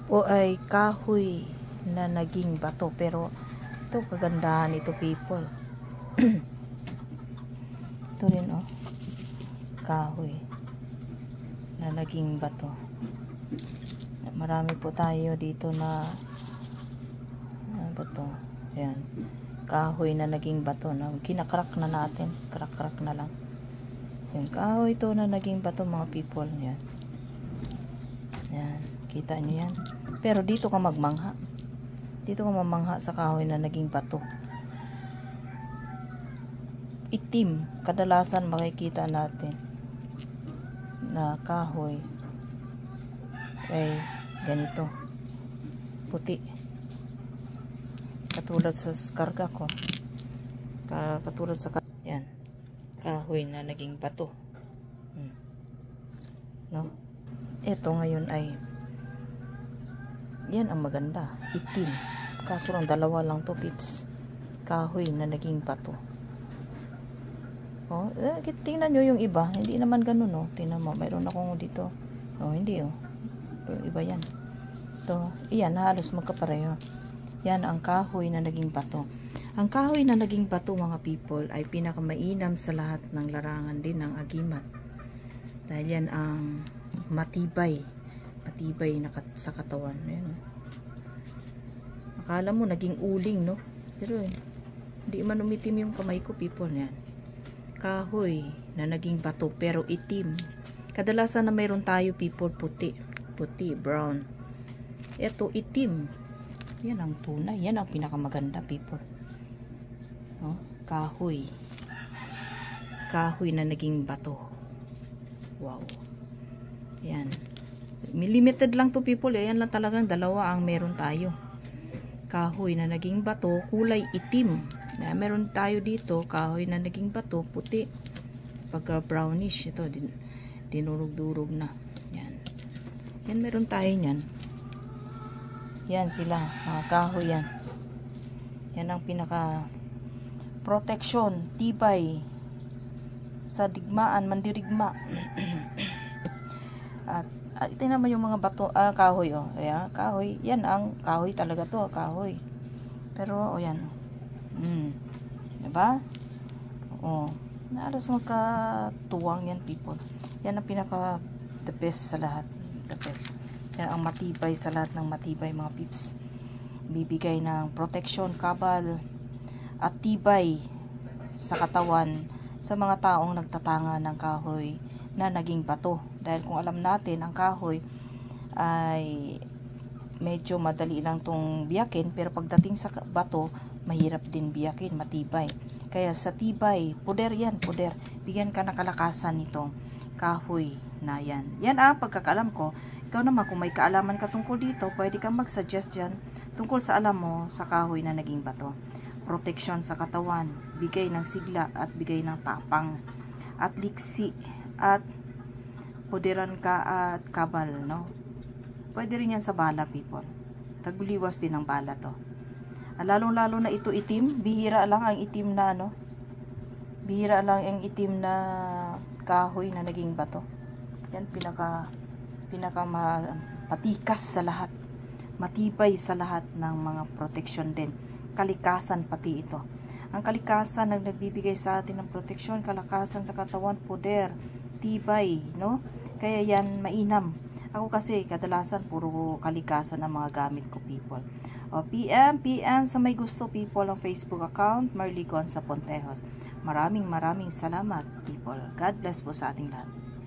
po ay kahoy na naging bato. Pero ito, kagandahan ito, people. Ito rin, oh. Kahoy na naging bato. Marami po tayo dito na bato. Ayan. Kahoy na naging bato. Na kinakrak na natin. Krak-krak na lang. Yung kahoy ito na naging bato, mga people. Yan. Yan. Kita nyo yan. Pero dito ka magmangha. Dito ka mamangha sa kahoy na naging bato. Itim. Kadalasan makikita natin na kahoy ay ganito. Puti. Katulad sa karga ko. Katulad sa yan. Kahoy na naging bato. No? Ito ngayon ay yan ang maganda. Itim. Kaso lang dalawa lang to, pips. Kahoy na naging bato. Oh, tingnan nyo yung iba. Hindi naman ganun, oh. Tingnan mo. Mayroon akong dito. Oh, hindi, oh. Iba yan. Ito. Iyan, halos magkapareho. Yan ang kahoy na naging bato. Ang kahoy na naging bato, mga people, ay pinakamainam sa lahat ng larangan din ng agimat. Dahil yan ang matibay. Matibay na sa katawan. Ayan. Akala mo naging uling, no? Pero hindi man umitim yung kamay ko, people. Yan. Kahoy na naging bato pero itim. Kadalasan na mayroon tayo, people, puti. Puti, brown. Ito, itim. Yan ang tunay. Yan ang pinakamaganda, people. No? Kahoy. Kahoy na naging bato. Wow. Yan. Limited lang to, people. Yan lang talagang dalawa ang meron tayo. Kahoy na naging bato, kulay itim. Meron tayo dito, kahoy na naging bato, puti. Pagka brownish, ito, dinurog-durog na. Yan. Yan, meron tayo niyan. Yan sila, mga kahoy yan. Yan ang pinaka protection, tibay sa digmaan, mandirigma. At tingnan mo yung mga bato, kahoy, oh. Ayan, kahoy. Yan ang kahoy talaga to, kahoy. Pero, oh, yan. Diba? Oh, halos magkatuwang yan, people. Yan ang pinaka the best sa lahat. The best. Yan ang matibay sa lahat ng matibay, mga pips. Bibigay ng protection, kabal, at tibay sa katawan sa mga taong nagtatanga ng kahoy na naging bato. Dahil kung alam natin, ang kahoy ay medyo madali lang tong biyakin, pero pagdating sa bato, mahirap din biyakin, matibay. Kaya sa tibay, poder yan, poder. Bigyan ka ng kalakasan nitong kahoy na yan. Yan ang pagkakaalam ko. Ikaw naman, kung may kaalaman ka tungkol dito, pwede kang mag-suggest dyan tungkol sa alam mo sa kahoy na naging bato. Protection sa katawan, bigay ng sigla at bigay ng tapang at liksi at poderan ka at kabal, no? Pwede rin yan sa bala, people. Taguliwas din ng bala to. Lalong-lalo na ito itim, bihira lang ang itim na ano. Bihira lang ang itim na kahoy na naging bato. Yan pinaka patikas sa lahat. Matibay sa lahat ng mga protection din. Kalikasan pati ito. Ang kalikasan ang nagbibigay sa atin ng proteksyon, kalakasan sa katawan, poder, tibay, no? Kaya yan mainam. Ako kasi kadalasan puro kalikasan ang mga gamit ko, people. O PM sa may gusto, people, ang Facebook account Marly Gonza Pontejos. Maraming salamat, people. God bless po sa ating lahat.